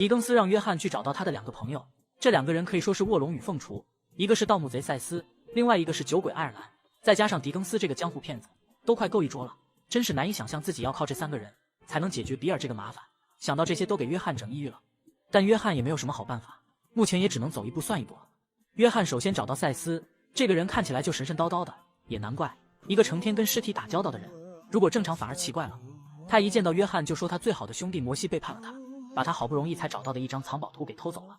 狄更斯让约翰去找到他的2个朋友，这2个人可以说是卧龙与凤雏，一个是盗墓贼赛斯，另外一个是酒鬼爱尔兰，再加上狄更斯这个江湖骗子，都快够一桌了。真是难以想象自己要靠这3个人才能解决比尔这个麻烦。想到这些都给约翰整抑郁了，但约翰也没有什么好办法，目前也只能走一步算一步了。约翰首先找到赛斯，这个人看起来就神神叨叨的，也难怪，一个成天跟尸体打交道的人，如果正常反而奇怪了。他一见到约翰就说他最好的兄弟摩西背叛了他，把他好不容易才找到的一张藏宝图给偷走了。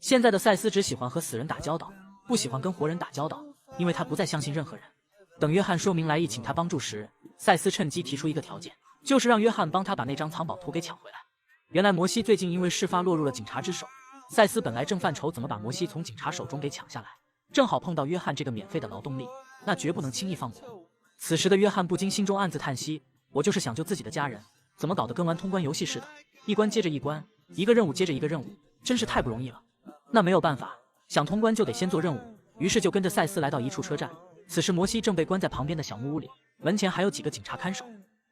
现在的赛斯只喜欢和死人打交道，不喜欢跟活人打交道，因为他不再相信任何人。等约翰说明来意请他帮助时，赛斯趁机提出一个条件，就是让约翰帮他把那张藏宝图给抢回来。原来摩西最近因为事发落入了警察之手，赛斯本来正犯愁怎么把摩西从警察手中给抢下来，正好碰到约翰这个免费的劳动力，那绝不能轻易放过。此时的约翰不禁心中暗自叹息，我就是想救自己的家人，怎么搞得跟玩通关游戏似的，一关接着一关，一个任务接着一个任务，真是太不容易了。那没有办法，想通关就得先做任务，于是就跟着赛斯来到一处车站。此时摩西正被关在旁边的小木屋里，门前还有几个警察看守。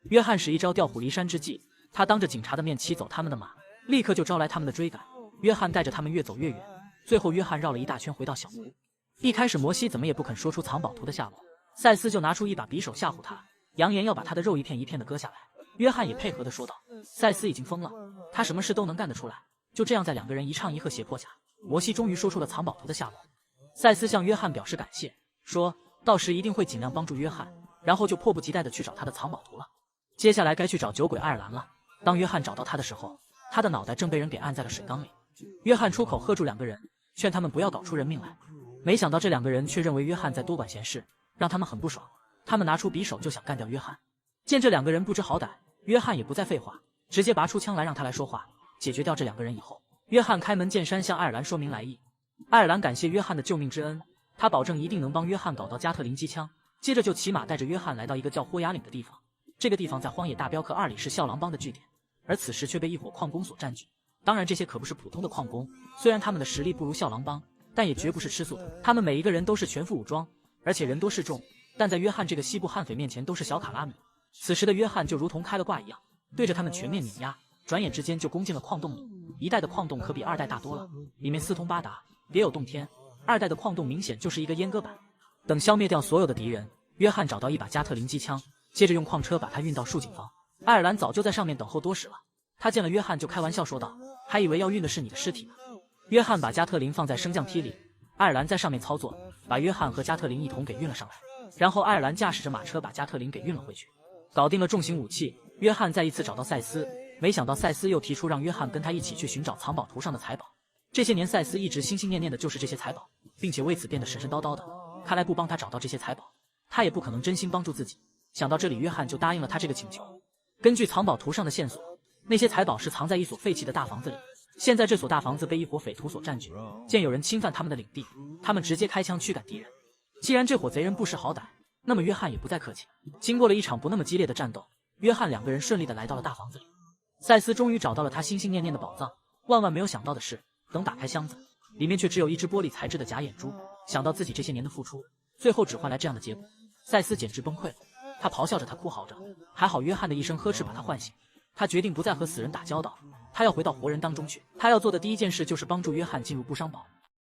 约翰使一招调虎离山之计，他当着警察的面骑走他们的马，立刻就招来他们的追赶。约翰带着他们越走越远，最后约翰绕了一大圈回到小木屋。一开始摩西怎么也不肯说出藏宝图的下落，赛斯就拿出一把匕首吓唬他，扬言要把他的肉一片一片的割下来。约翰也配合的说道，赛斯已经疯了，他什么事都能干得出来。就这样在2个人一唱一和胁迫下，摩西终于说出了藏宝图的下落。赛斯向约翰表示感谢，说到时一定会尽量帮助约翰，然后就迫不及待的去找他的藏宝图了。接下来该去找酒鬼爱尔兰了。当约翰找到他的时候，他的脑袋正被人给按在了水缸里。约翰出口喝住2个人，劝他们不要搞出人命来。没想到这2个人却认为约翰在多管闲事，让他们很不爽。他们拿出匕首就想干掉约翰。见这2个人不知好歹，约翰也不再废话，直接拔出枪来让他来说话。解决掉这2个人以后，约翰开门见山向爱尔兰说明来意。爱尔兰感谢约翰的救命之恩，他保证一定能帮约翰搞到加特林机枪。接着就骑马带着约翰来到一个叫霍雅岭的地方，这个地方在荒野大镖客2里是笑狼帮的据点，而此时却被一伙矿工所占据。当然这些可不是普通的矿工，虽然他们的实力不如笑狼帮，但也绝不是吃素的，他们每一个人都是全副武装，而且人多势众，但在约翰这个西部悍匪面前都是小卡拉米。此时的约翰就如同开了挂一样，对着他们全面碾压，转眼之间就攻进了矿洞里。1代的矿洞可比2代大多了，里面四通八达，别有洞天。2代的矿洞明显就是一个阉割版。等消灭掉所有的敌人，约翰找到一把加特林机枪，接着用矿车把它运到树井房。爱尔兰早就在上面等候多时了，他见了约翰就开玩笑说道，还以为要运的是你的尸体呢。约翰把加特林放在升降梯里，爱尔兰在上面操作，把约翰和加特林一同给运了上来，然后爱尔兰驾驶着马车把加特林给运了回去。搞定了重型武器，约翰再一次找到赛斯，没想到赛斯又提出让约翰跟他一起去寻找藏宝图上的财宝。这些年赛斯一直心心念念的就是这些财宝，并且为此变得神神叨叨的，看来不帮他找到这些财宝，他也不可能真心帮助自己。想到这里，约翰就答应了他这个请求。根据藏宝图上的线索，那些财宝是藏在一所废弃的大房子里，现在这所大房子被一伙匪徒所占据，见有人侵犯他们的领地，他们直接开枪驱赶敌人。既然这伙贼人不识好歹，那么约翰也不再客气。经过了一场不那么激烈的战斗，约翰2个人顺利的来到了大房子里。赛斯终于找到了他心心念念的宝藏，万万没有想到的是，等打开箱子，里面却只有一只玻璃材质的假眼珠。想到自己这些年的付出，最后只换来这样的结果，赛斯简直崩溃了。他咆哮着，他哭嚎着，还好约翰的一声呵斥把他唤醒。他决定不再和死人打交道，他要回到活人当中去。他要做的第一件事就是帮助约翰进入不伤堡。